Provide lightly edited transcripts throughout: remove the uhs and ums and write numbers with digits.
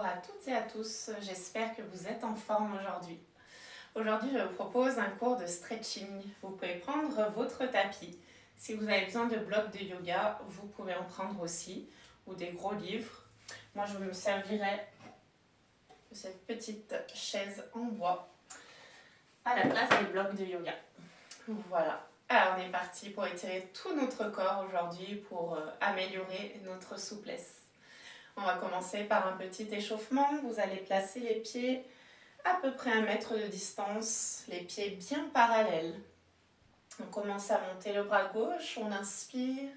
à toutes et à tous, j'espère que vous êtes en forme aujourd'hui. Aujourd'hui, je vous propose un cours de stretching. Vous pouvez prendre votre tapis. Si vous avez besoin de blocs de yoga, vous pouvez en prendre aussi, ou des gros livres. Moi, je me servirai de cette petite chaise en bois à la place des blocs de yoga. Voilà. Alors, on est parti pour étirer tout notre corps aujourd'hui pour améliorer notre souplesse. On va commencer par un petit échauffement. Vous allez placer les pieds à peu près 1 mètre de distance, les pieds bien parallèles. On commence à monter le bras gauche, on inspire,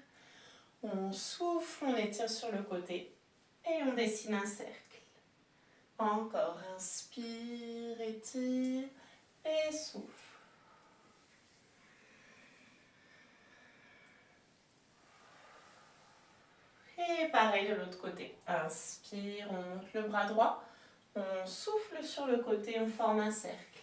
on souffle, on étire sur le côté et on dessine un cercle. Encore, inspire, étire et souffle. Et pareil de l'autre côté. Inspire, on monte le bras droit, on souffle sur le côté, on forme un cercle.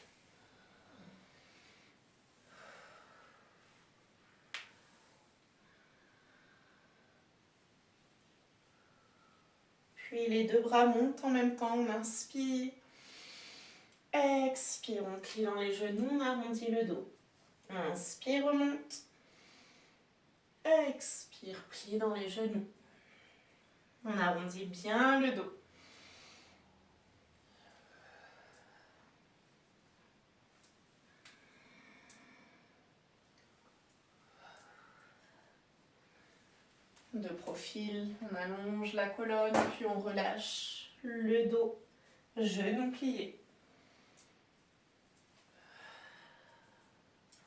Puis les 2 bras montent en même temps, on inspire, expire, on plie dans les genoux, on arrondit le dos. Inspire, remonte, expire, plie dans les genoux. On arrondit bien le dos. De profil, on allonge la colonne, puis on relâche le dos, genoux pliés.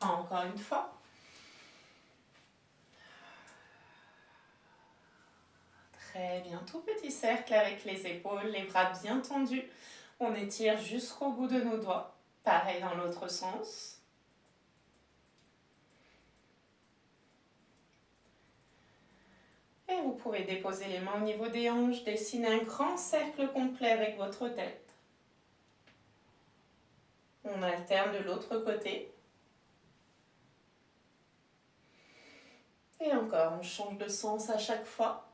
Encore une fois. Très bien, tout petit cercle avec les épaules, les bras bien tendus. On étire jusqu'au bout de nos doigts. Pareil dans l'autre sens. Et vous pouvez déposer les mains au niveau des hanches, dessiner un grand cercle complet avec votre tête. On alterne de l'autre côté. Et encore, on change de sens à chaque fois.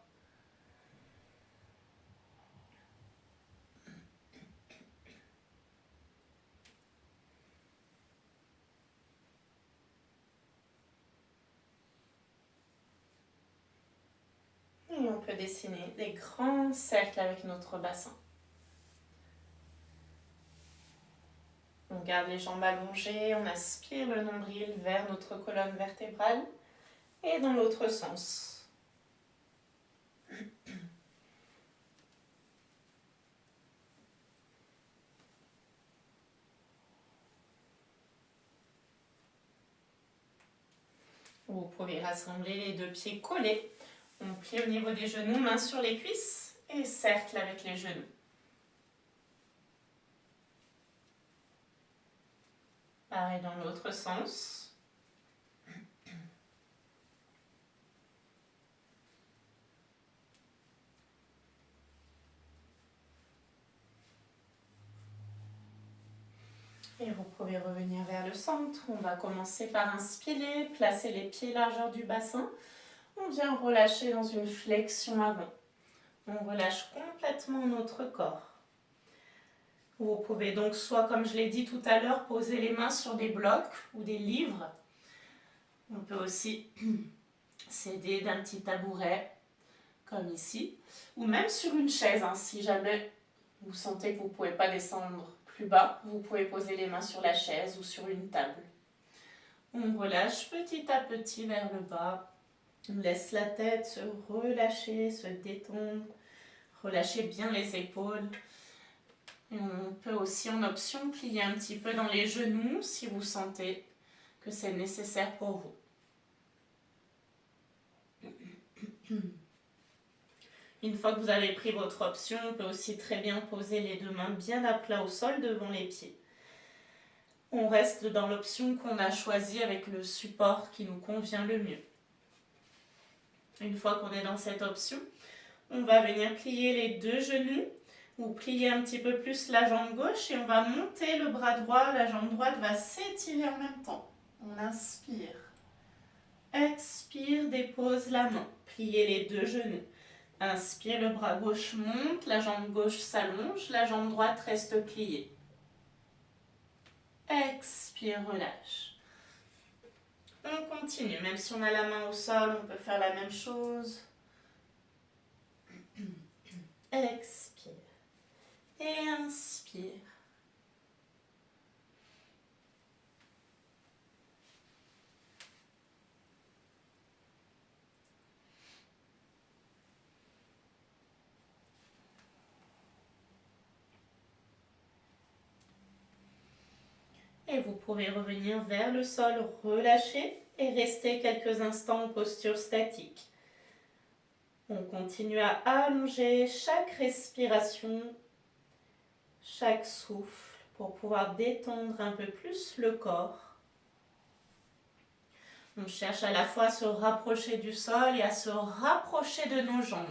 Et on peut dessiner des grands cercles avec notre bassin. On garde les jambes allongées, on aspire le nombril vers notre colonne vertébrale et dans l'autre sens. Vous pouvez rassembler les 2 pieds collés. On plie au niveau des genoux, mains sur les cuisses et cercle avec les genoux. Pareil dans l'autre sens. Et vous pouvez revenir vers le centre. On va commencer par inspirer, placer les pieds largeur du bassin. On vient relâcher dans une flexion avant. On relâche complètement notre corps. Vous pouvez donc soit, comme je l'ai dit tout à l'heure, poser les mains sur des blocs ou des livres. On peut aussi s'aider d'un petit tabouret, comme ici, ou même sur une chaise. Si jamais vous sentez que vous ne pouvez pas descendre plus bas, vous pouvez poser les mains sur la chaise ou sur une table. On relâche petit à petit vers le bas. On laisse la tête se relâcher, se détendre. Relâchez bien les épaules. Et on peut aussi en option plier un petit peu dans les genoux si vous sentez que c'est nécessaire pour vous. Une fois que vous avez pris votre option, on peut aussi très bien poser les 2 mains bien à plat au sol devant les pieds. On reste dans l'option qu'on a choisie avec le support qui nous convient le mieux. Une fois qu'on est dans cette option, on va venir plier les 2 genoux ou plier un petit peu plus la jambe gauche et on va monter le bras droit. La jambe droite va s'étirer en même temps. On inspire. Expire, dépose la main. Pliez les 2 genoux. Inspire, le bras gauche monte, la jambe gauche s'allonge, la jambe droite reste pliée. Expire, relâche. On continue, même si on a la main au sol, on peut faire la même chose. Expire et inspire. Et vous pouvez revenir vers le sol, relâcher et rester quelques instants en posture statique. On continue à allonger chaque respiration, chaque souffle pour pouvoir détendre un peu plus le corps. On cherche à la fois à se rapprocher du sol et à se rapprocher de nos jambes.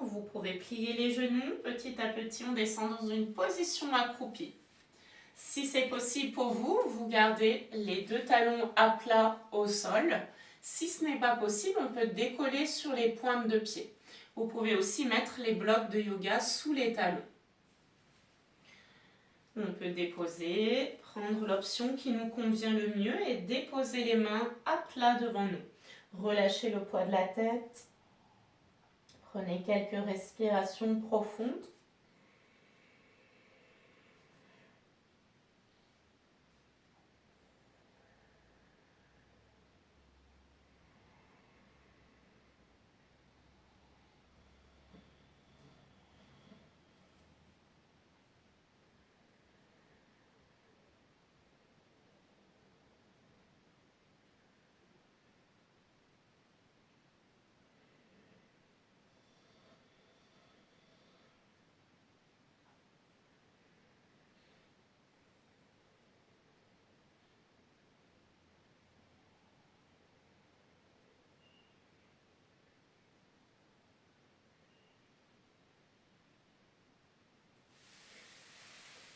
Vous pouvez plier les genoux, petit à petit on descend dans une position accroupie. Si c'est possible pour vous, vous gardez les deux talons à plat au sol. Si ce n'est pas possible, on peut décoller sur les pointes de pied. Vous pouvez aussi mettre les blocs de yoga sous les talons. On peut déposer, prendre l'option qui nous convient le mieux et déposer les mains à plat devant nous. Relâchez le poids de la tête. Prenez quelques respirations profondes.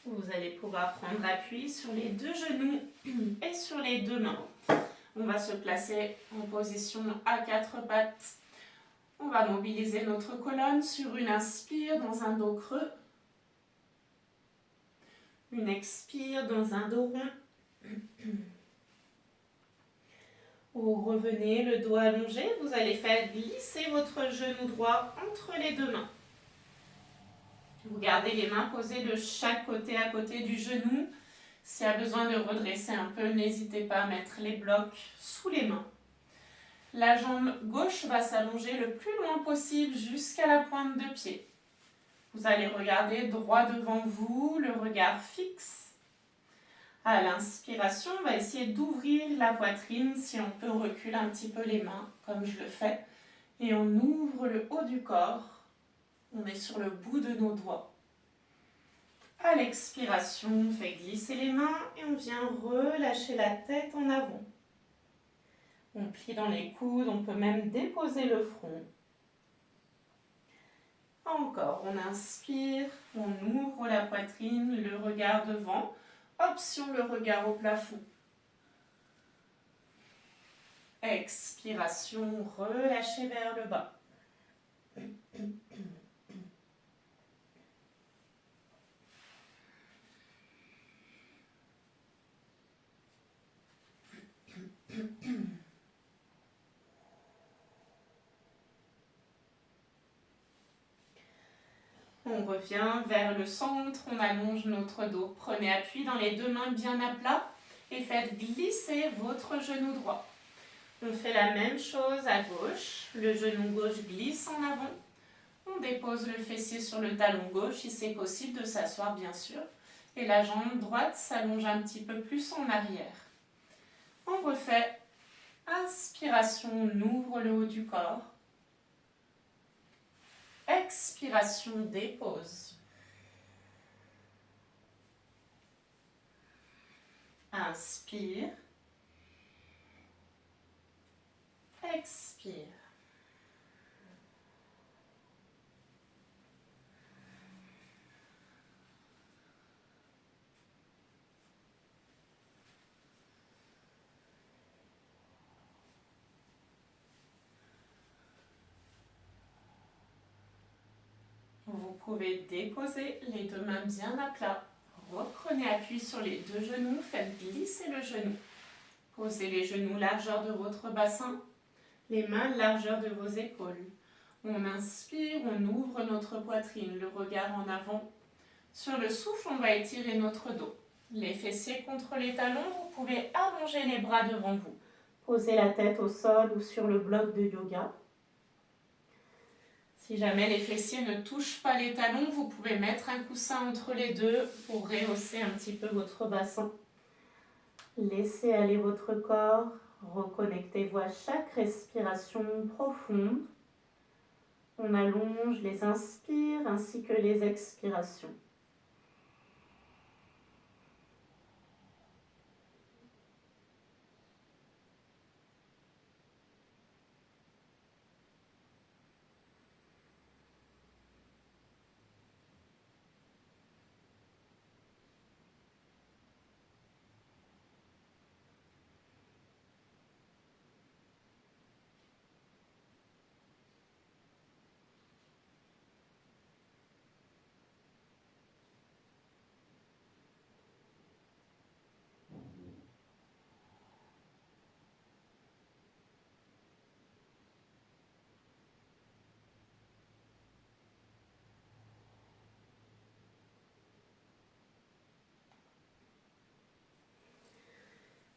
Vous allez pouvoir prendre appui sur les deux genoux et sur les deux mains. On va se placer en position à quatre pattes. On va mobiliser notre colonne sur une inspire dans un dos creux. Une expire dans un dos rond. Vous revenez, le dos allongé. Vous allez faire glisser votre genou droit entre les deux mains. Vous gardez les mains posées de chaque côté à côté du genou. S'il y a besoin de redresser un peu, n'hésitez pas à mettre les blocs sous les mains. La jambe gauche va s'allonger le plus loin possible jusqu'à la pointe de pied. Vous allez regarder droit devant vous, le regard fixe. À l'inspiration, on va essayer d'ouvrir la poitrine. Si on peut, on recule un petit peu les mains, comme je le fais. Et on ouvre le haut du corps. On est sur le bout de nos doigts. À l'expiration, on fait glisser les mains et on vient relâcher la tête en avant. On plie dans les coudes, on peut même déposer le front. Encore, on inspire, on ouvre la poitrine, le regard devant. Option, le regard au plafond. Expiration, relâchez vers le bas. On revient vers le centre, on allonge notre dos. Prenez appui dans les deux mains bien à plat et faites glisser votre genou droit. On fait la même chose à gauche. Le genou gauche glisse en avant. On dépose le fessier sur le talon gauche, si c'est possible de s'asseoir bien sûr. Et la jambe droite s'allonge un petit peu plus en arrière. On refait. Inspiration, on ouvre le haut du corps. Expiration, dépose. Inspire. Expire. Vous pouvez déposer les deux mains bien à plat. Reprenez appui sur les deux genoux, faites glisser le genou. Posez les genoux largeur de votre bassin, les mains largeur de vos épaules. On inspire, on ouvre notre poitrine, le regard en avant. Sur le souffle, on va étirer notre dos. Les fessiers contre les talons, vous pouvez allonger les bras devant vous. Posez la tête au sol ou sur le bloc de yoga. Si jamais les fessiers ne touchent pas les talons, vous pouvez mettre un coussin entre les deux pour rehausser un petit peu votre bassin. Laissez aller votre corps, reconnectez-vous à chaque respiration profonde. On allonge les inspires ainsi que les expirations.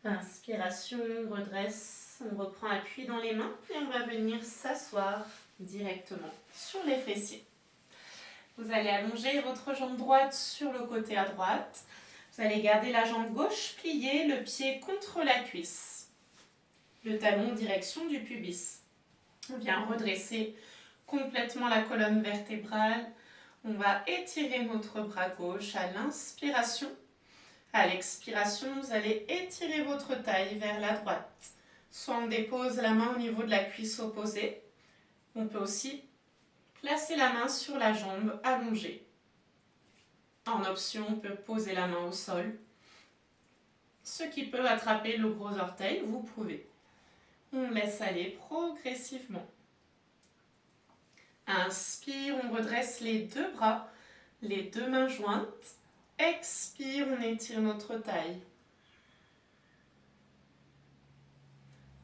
Inspiration, on redresse, on reprend appui dans les mains et on va venir s'asseoir directement sur les fessiers. Vous allez allonger votre jambe droite sur le côté à droite. Vous allez garder la jambe gauche pliée, le pied contre la cuisse. Le talon en direction du pubis. On vient redresser complètement la colonne vertébrale. On va étirer notre bras gauche à l'inspiration. À l'expiration, vous allez étirer votre taille vers la droite. Soit on dépose la main au niveau de la cuisse opposée. On peut aussi placer la main sur la jambe allongée. En option, on peut poser la main au sol. Ceux qui peuvent attraper le gros orteil, vous pouvez. On laisse aller progressivement. Inspire, on redresse les deux bras, les deux mains jointes. Expire, on étire notre taille.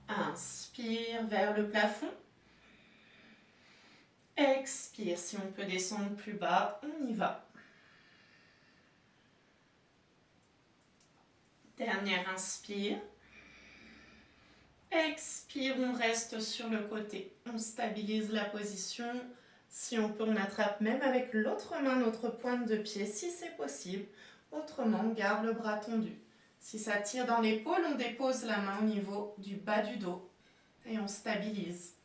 Inspire vers le plafond. Expire, si on peut descendre plus bas, on y va. Dernière inspire. Expire, on reste sur le côté. On stabilise la position. Si on peut, on attrape même avec l'autre main notre pointe de pied si c'est possible. Autrement, on garde le bras tendu. Si ça tire dans l'épaule, on dépose la main au niveau du bas du dos et on stabilise.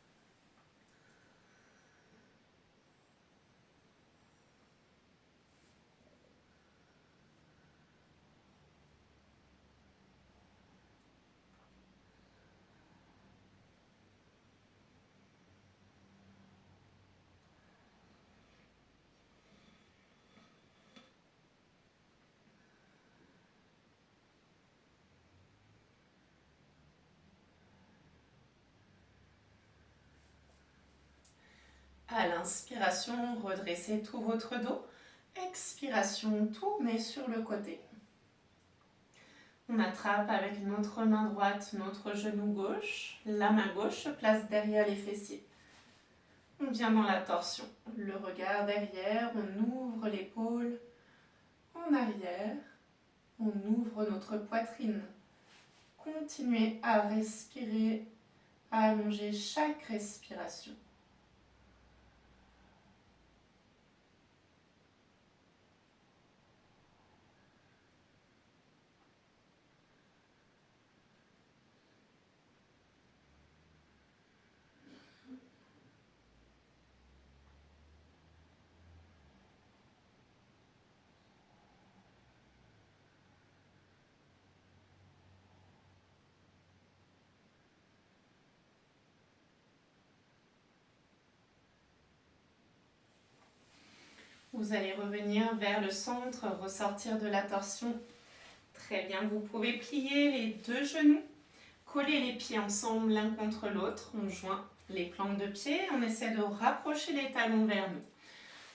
À l'inspiration, redressez tout votre dos. Expiration, tournez sur le côté. On attrape avec notre main droite notre genou gauche. La main gauche se place derrière les fessiers. On vient dans la torsion. Le regard derrière, on ouvre l'épaule. En arrière, on ouvre notre poitrine. Continuez à respirer, à allonger chaque respiration. vous allez revenir vers le centre, ressortir de la torsion. Très bien, vous pouvez plier les deux genoux, coller les pieds ensemble l'un contre l'autre. On joint les plantes de pied, on essaie de rapprocher les talons vers nous.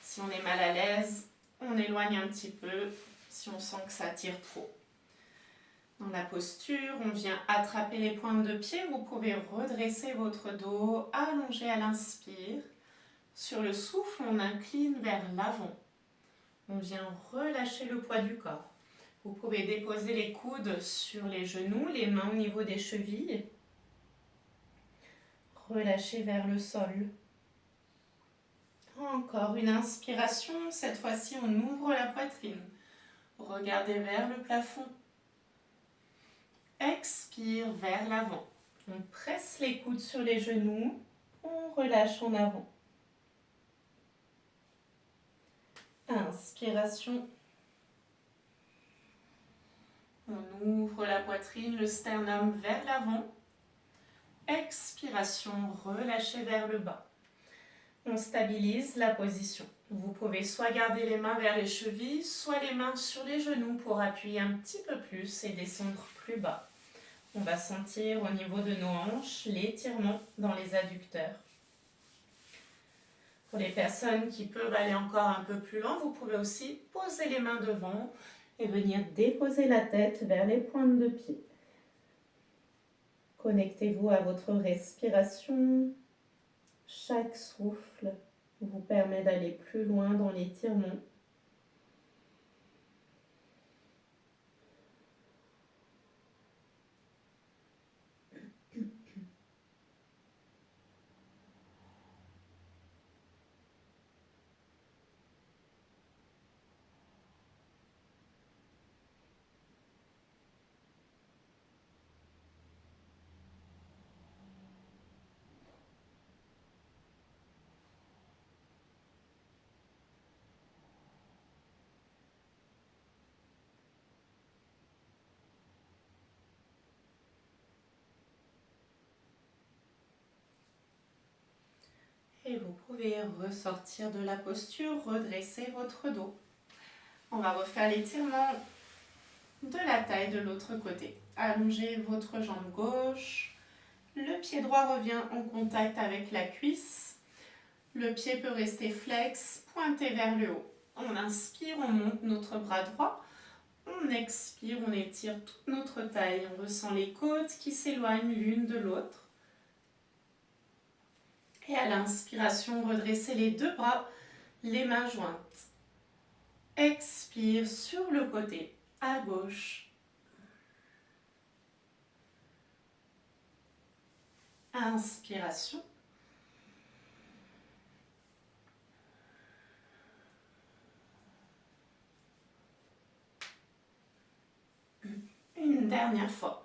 Si on est mal à l'aise, on éloigne un petit peu si on sent que ça tire trop. Dans la posture, on vient attraper les pointes de pied. Vous pouvez redresser votre dos, allonger à l'inspire. Sur le souffle, on incline vers l'avant. On vient relâcher le poids du corps. Vous pouvez déposer les coudes sur les genoux, les mains au niveau des chevilles. Relâchez vers le sol. Encore une inspiration. Cette fois-ci, on ouvre la poitrine. Regardez vers le plafond. Expire vers l'avant. On presse les coudes sur les genoux. On relâche en avant. Inspiration. On ouvre la poitrine, le sternum vers l'avant. Expiration, relâchez vers le bas. On stabilise la position. Vous pouvez soit garder les mains vers les chevilles, soit les mains sur les genoux pour appuyer un petit peu plus et descendre plus bas. On va sentir au niveau de nos hanches l'étirement dans les adducteurs. Pour les personnes qui peuvent aller encore un peu plus loin, vous pouvez aussi poser les mains devant et venir déposer la tête vers les pointes de pied. Connectez-vous à votre respiration. Chaque souffle vous permet d'aller plus loin dans l'étirement. Et vous pouvez ressortir de la posture, redresser votre dos. On va refaire l'étirement de la taille de l'autre côté. Allongez votre jambe gauche. Le pied droit revient en contact avec la cuisse. Le pied peut rester flex, pointé vers le haut. On inspire, on monte notre bras droit. On expire, on étire toute notre taille. On ressent les côtes qui s'éloignent l'une de l'autre. Et à l'inspiration, redressez les deux bras, les mains jointes. Expire sur le côté, à gauche. Inspiration. Une dernière fois.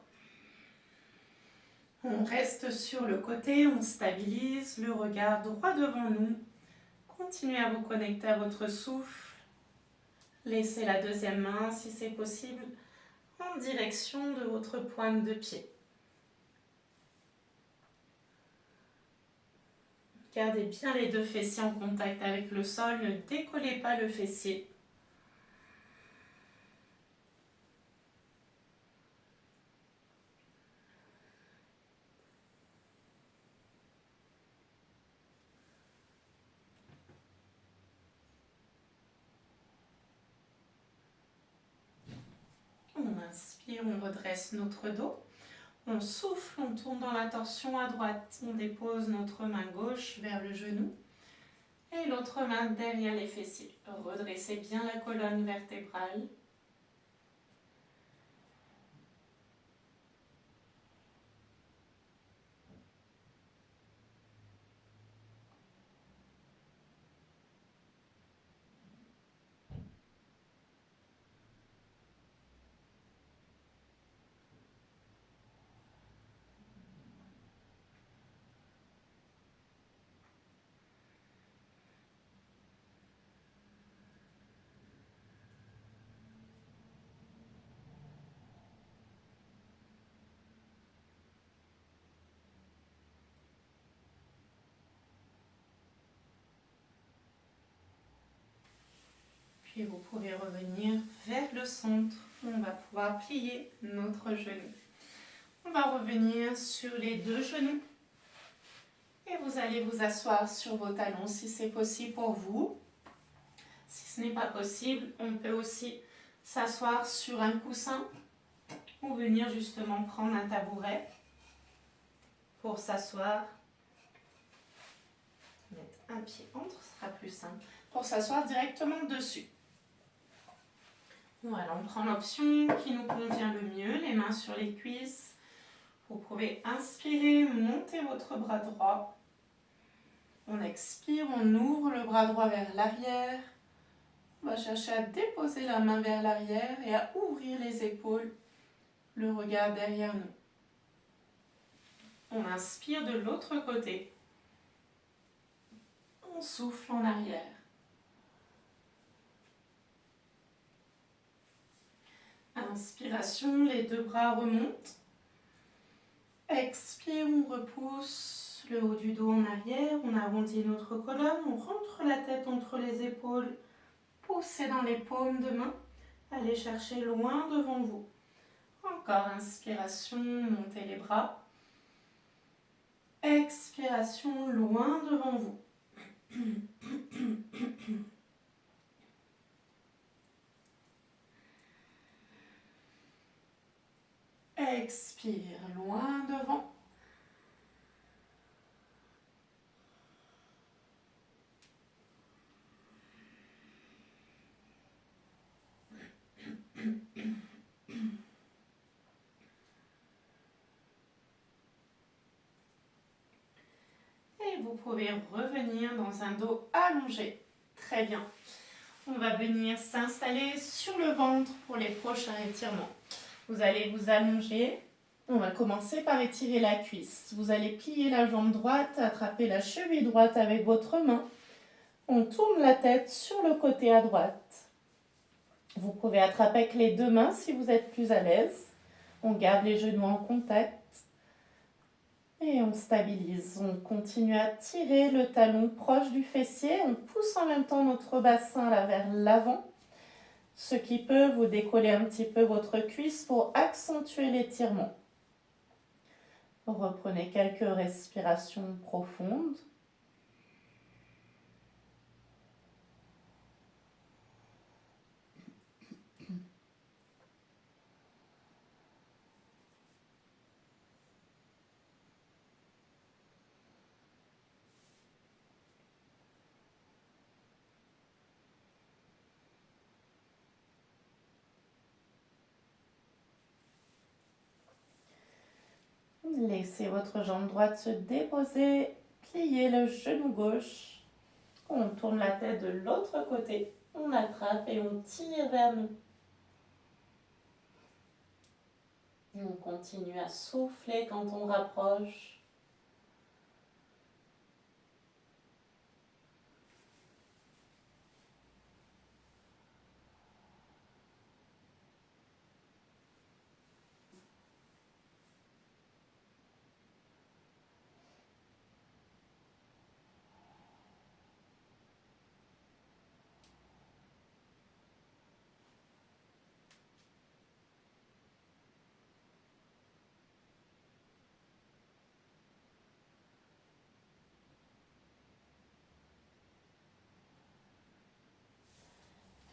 On reste sur le côté, on stabilise le regard droit devant nous. Continuez à vous connecter à votre souffle. Laissez la deuxième main, si c'est possible, en direction de votre pointe de pied. Gardez bien les deux fessiers en contact avec le sol, ne décollez pas le fessier. On inspire, on redresse notre dos. On souffle, on tourne dans la torsion à droite. On dépose notre main gauche vers le genou et l'autre main derrière les fessiers. Redressez bien la colonne vertébrale. Puis vous pouvez revenir vers le centre. On va pouvoir plier notre genou. On va revenir sur les deux genoux. Et vous allez vous asseoir sur vos talons si c'est possible pour vous. Si ce n'est pas possible, on peut aussi s'asseoir sur un coussin ou venir justement prendre un tabouret pour s'asseoir. Mettre un pied entre, ce sera plus simple. Pour s'asseoir directement dessus. Voilà, on prend l'option qui nous convient le mieux, les mains sur les cuisses. Vous pouvez inspirer, monter votre bras droit. On expire, on ouvre le bras droit vers l'arrière. On va chercher à déposer la main vers l'arrière et à ouvrir les épaules, le regard derrière nous. On inspire de l'autre côté. On souffle en arrière. Inspiration, les deux bras remontent. Expire, on repousse le haut du dos en arrière. On arrondit notre colonne. On rentre la tête entre les épaules. Poussez dans les paumes de main. Allez chercher loin devant vous. Encore inspiration, montez les bras. Expiration, loin devant vous. Expire, loin devant. Et vous pouvez revenir dans un dos allongé. Très bien. On va venir s'installer sur le ventre pour les prochains étirements. Vous allez vous allonger. On va commencer par étirer la cuisse. Vous allez plier la jambe droite, attraper la cheville droite avec votre main. On tourne la tête sur le côté à droite. Vous pouvez attraper avec les deux mains si vous êtes plus à l'aise. On garde les genoux en contact. Et on stabilise. On continue à tirer le talon proche du fessier. On pousse en même temps notre bassin là vers l'avant. Ce qui peut vous décoller un petit peu votre cuisse pour accentuer l'étirement. Reprenez quelques respirations profondes. Laissez votre jambe droite se déposer, pliez le genou gauche. On tourne la tête de l'autre côté, on attrape et on tire vers nous. On continue à souffler quand on rapproche.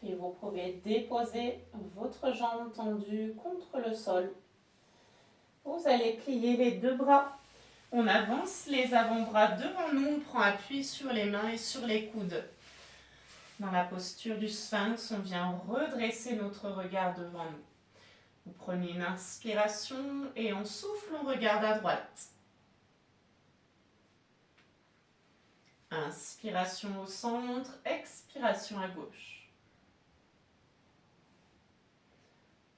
Et vous pouvez déposer votre jambe tendue contre le sol. Vous allez plier les deux bras. On avance les avant-bras devant nous, on prend appui sur les mains et sur les coudes. Dans la posture du sphinx, on vient redresser notre regard devant nous. Vous prenez une inspiration et on souffle, on regarde à droite. Inspiration au centre, expiration à gauche.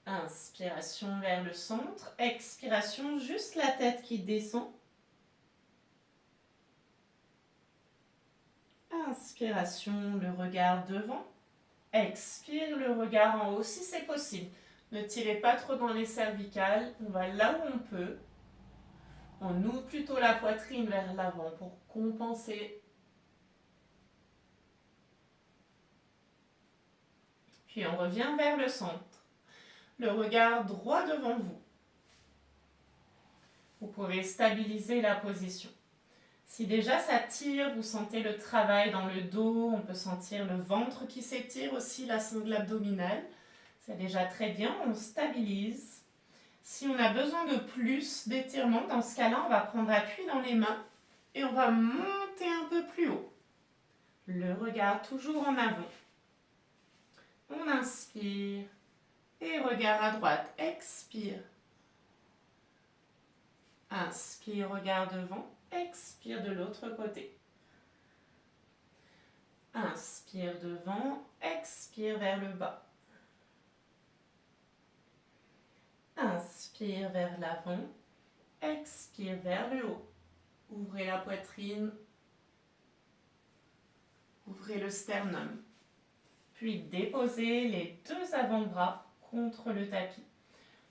Inspiration vers le centre, expiration, juste la tête qui descend. Inspiration, le regard devant. Expire, le regard en haut si c'est possible. Ne tirez pas trop dans les cervicales, on va là où on peut. On ouvre plutôt la poitrine vers l'avant pour compenser. Puis on revient vers le centre. Le regard droit devant vous. Vous pouvez stabiliser la position. Si déjà ça tire, vous sentez le travail dans le dos, on peut sentir le ventre qui s'étire aussi, la sangle abdominale. C'est déjà très bien, on stabilise. Si on a besoin de plus d'étirement, dans ce cas-là, on va prendre appui dans les mains et on va monter un peu plus haut. Le regard toujours en avant. On inspire et regard à droite, expire. Inspire, regard devant, expire de l'autre côté. Inspire devant, expire vers le bas. Inspire vers l'avant, expire vers le haut. Ouvrez la poitrine, ouvrez le sternum. Puis déposez les deux avant-bras contre le tapis.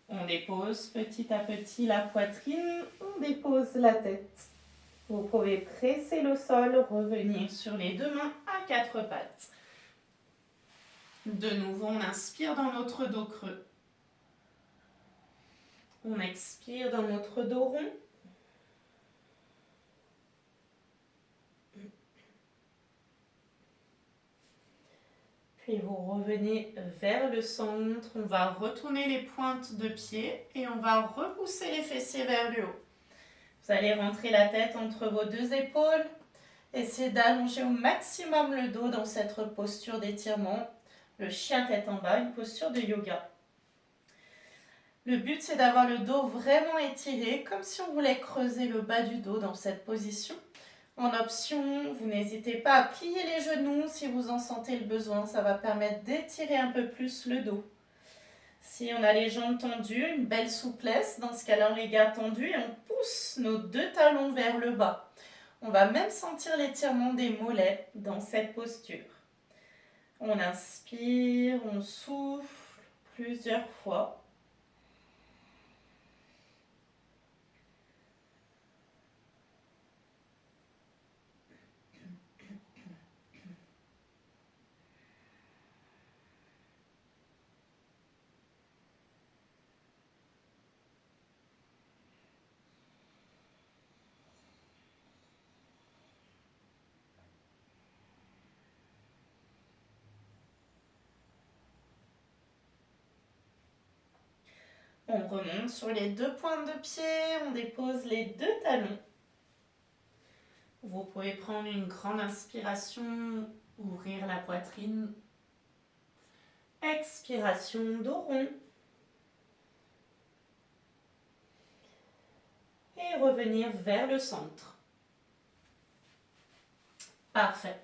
On dépose petit à petit la poitrine, on dépose la tête. Vous pouvez presser le sol, revenir sur les deux mains à quatre pattes. De nouveau, on inspire dans notre dos creux. On expire dans notre dos rond. Puis vous revenez vers le centre. On va retourner les pointes de pied et on va repousser les fessiers vers le haut. Vous allez rentrer la tête entre vos deux épaules. Essayez d'allonger au maximum le dos dans cette posture d'étirement. Le chien tête en bas, une posture de yoga. Le but, c'est d'avoir le dos vraiment étiré, comme si on voulait creuser le bas du dos dans cette position. En option, vous n'hésitez pas à plier les genoux si vous en sentez le besoin. Ça va permettre d'étirer un peu plus le dos. Si on a les jambes tendues, une belle souplesse. Dans ce cas-là, les gars tendus et on pousse nos deux talons vers le bas. On va même sentir l'étirement des mollets dans cette posture. On inspire, on souffle plusieurs fois. On remonte sur les deux pointes de pied, on dépose les deux talons. Vous pouvez prendre une grande inspiration, ouvrir la poitrine. Expiration, dos rond. Et revenir vers le centre. Parfait.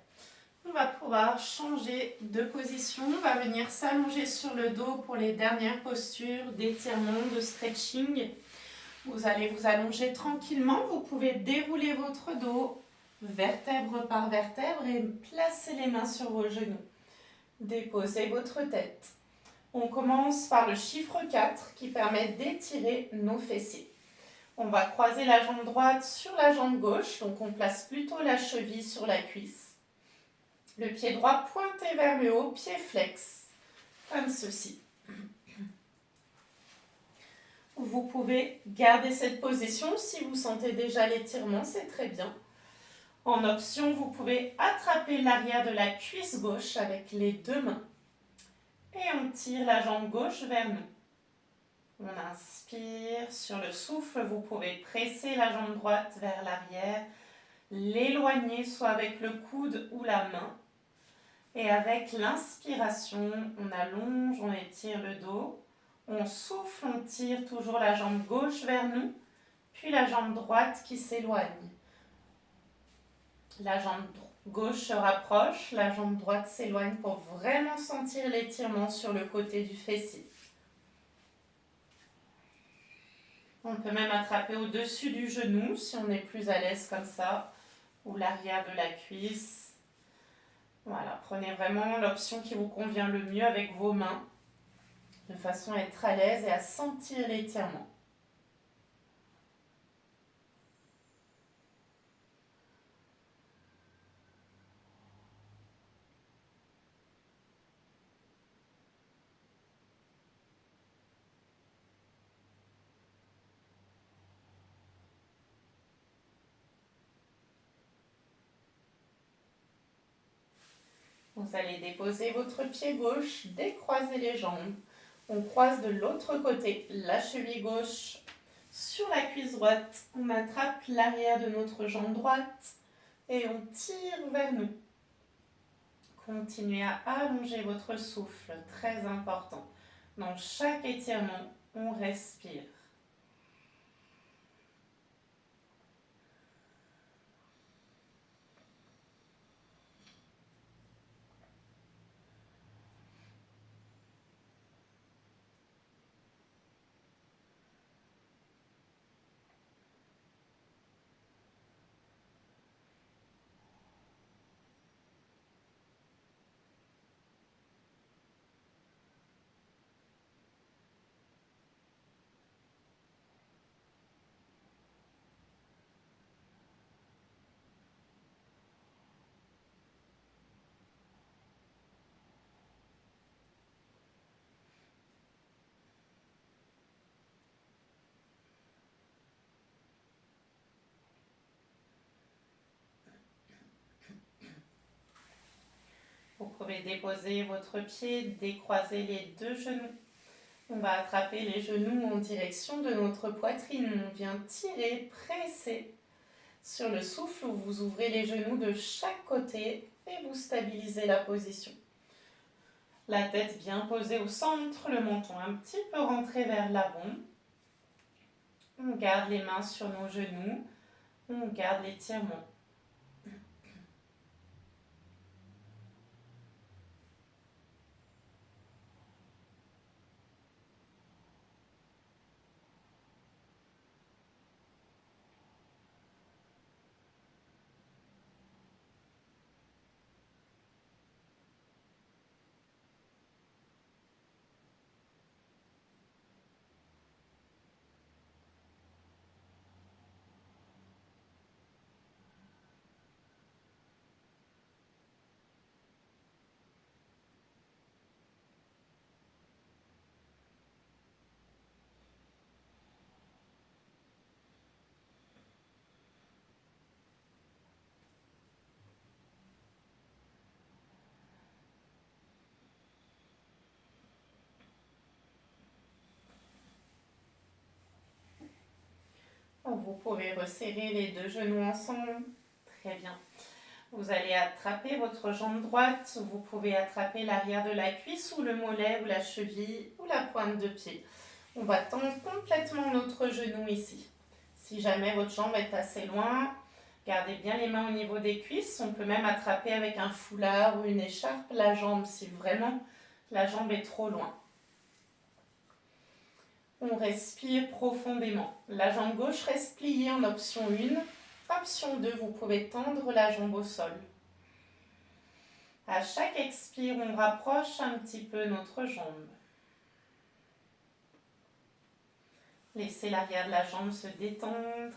On va pouvoir changer de position. On va venir s'allonger sur le dos pour les dernières postures d'étirement, de stretching. Vous allez vous allonger tranquillement. Vous pouvez dérouler votre dos, vertèbre par vertèbre, et placer les mains sur vos genoux. Déposez votre tête. On commence par le chiffre 4 qui permet d'étirer nos fessiers. On va croiser la jambe droite sur la jambe gauche, donc on place plutôt la cheville sur la cuisse. Le pied droit pointé vers le haut, pied flex, comme ceci. Vous pouvez garder cette position si vous sentez déjà l'étirement, c'est très bien. En option, vous pouvez attraper l'arrière de la cuisse gauche avec les deux mains. Et on tire la jambe gauche vers nous. On inspire. Sur le souffle, vous pouvez presser la jambe droite vers l'arrière, l'éloigner soit avec le coude ou la main. Et avec l'inspiration, on allonge, on étire le dos. On souffle, on tire toujours la jambe gauche vers nous, puis la jambe droite qui s'éloigne. La jambe gauche se rapproche, la jambe droite s'éloigne pour vraiment sentir l'étirement sur le côté du fessier. On peut même attraper au-dessus du genou si on est plus à l'aise comme ça, ou l'arrière de la cuisse. Voilà, prenez vraiment l'option qui vous convient le mieux avec vos mains, de façon à être à l'aise et à sentir l'étirement. Vous allez déposer votre pied gauche, décroiser les jambes. On croise de l'autre côté la cheville gauche sur la cuisse droite. On attrape l'arrière de notre jambe droite et on tire vers nous. Continuez à allonger votre souffle, très important. Dans chaque étirement, on respire. Vous pouvez déposer votre pied, décroiser les deux genoux. On va attraper les genoux en direction de notre poitrine. On vient tirer, presser. Sur le souffle, vous ouvrez les genoux de chaque côté et vous stabilisez la position. La tête bien posée au centre, le menton un petit peu rentré vers l'avant. On garde les mains sur nos genoux. On garde l'étirement. Vous pouvez resserrer les deux genoux ensemble. Très bien. Vous allez attraper votre jambe droite. Vous pouvez attraper l'arrière de la cuisse ou le mollet ou la cheville ou la pointe de pied. On va tendre complètement notre genou ici. Si jamais votre jambe est assez loin, gardez bien les mains au niveau des cuisses. On peut même attraper avec un foulard ou une écharpe la jambe si vraiment la jambe est trop loin. On respire profondément. La jambe gauche reste pliée en option 1. Option 2, vous pouvez tendre la jambe au sol. À chaque expire, on rapproche un petit peu notre jambe. Laissez l'arrière de la jambe se détendre.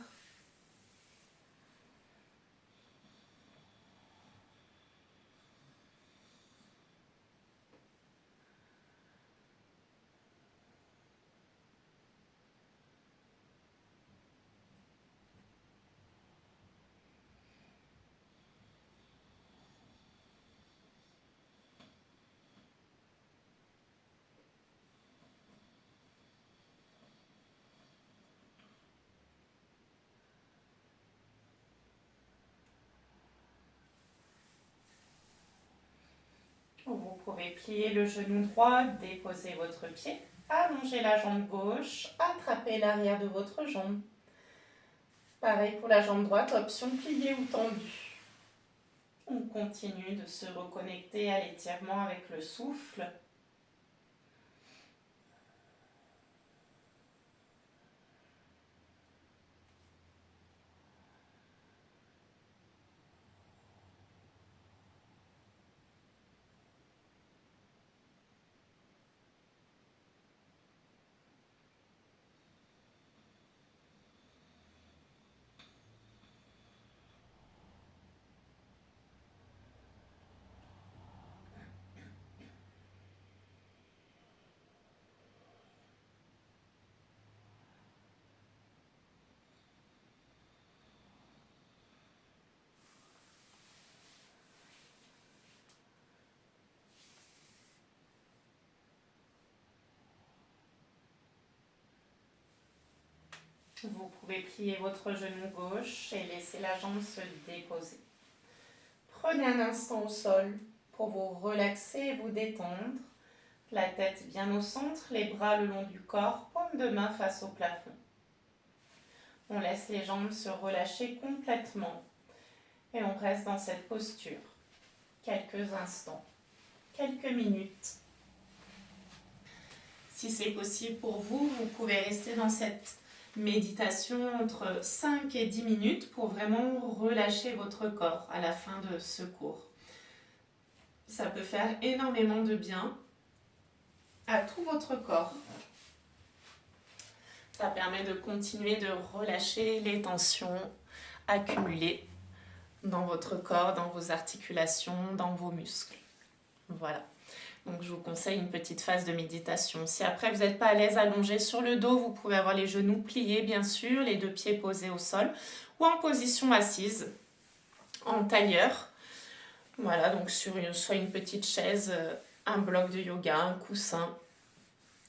Vous pouvez plier le genou droit, déposer votre pied, allonger la jambe gauche, attraper l'arrière de votre jambe. Pareil pour la jambe droite, option pliée ou tendue. On continue de se reconnecter à l'étirement avec le souffle. Vous pouvez plier votre genou gauche et laisser la jambe se déposer. Prenez un instant au sol pour vous relaxer et vous détendre. La tête bien au centre, les bras le long du corps, paume de main face au plafond. On laisse les jambes se relâcher complètement et on reste dans cette posture quelques instants, quelques minutes. Si c'est possible pour vous, vous pouvez rester dans cette méditation entre 5 et 10 minutes pour vraiment relâcher votre corps à la fin de ce cours. Ça peut faire énormément de bien à tout votre corps. Ça permet de continuer de relâcher les tensions accumulées dans votre corps, dans vos articulations, dans vos muscles. Voilà. Donc je vous conseille une petite phase de méditation. Si après vous n'êtes pas à l'aise allongé sur le dos, vous pouvez avoir les genoux pliés bien sûr, les deux pieds posés au sol ou en position assise, en tailleur. Voilà, donc sur soit une petite chaise, un bloc de yoga, un coussin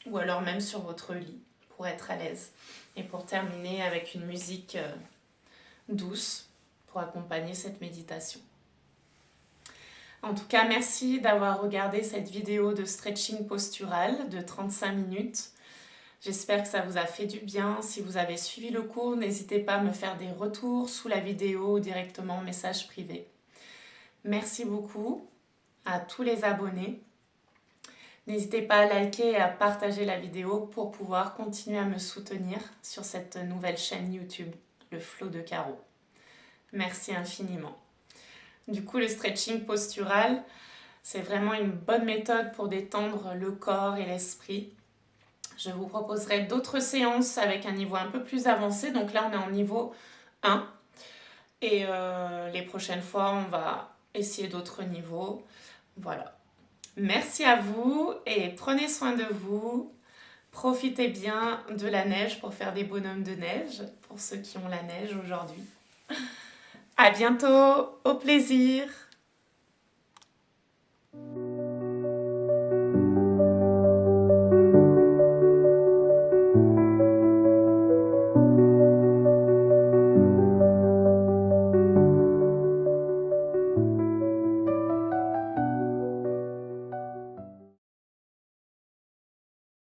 ou alors même sur votre lit pour être à l'aise. Et pour terminer avec une musique douce pour accompagner cette méditation. En tout cas, merci d'avoir regardé cette vidéo de stretching postural de 35 minutes. J'espère que ça vous a fait du bien. Si vous avez suivi le cours, n'hésitez pas à me faire des retours sous la vidéo ou directement en message privé. Merci beaucoup à tous les abonnés. N'hésitez pas à liker et à partager la vidéo pour pouvoir continuer à me soutenir sur cette nouvelle chaîne YouTube, le Flow de Caro. Merci infiniment. Du coup, le stretching postural, c'est vraiment une bonne méthode pour détendre le corps et l'esprit. Je vous proposerai d'autres séances avec un niveau un peu plus avancé. Donc là, on est en niveau 1. Et les prochaines fois, on va essayer d'autres niveaux. Voilà. Merci à vous et prenez soin de vous. Profitez bien de la neige pour faire des bonhommes de neige, pour ceux qui ont la neige aujourd'hui. À bientôt, au plaisir!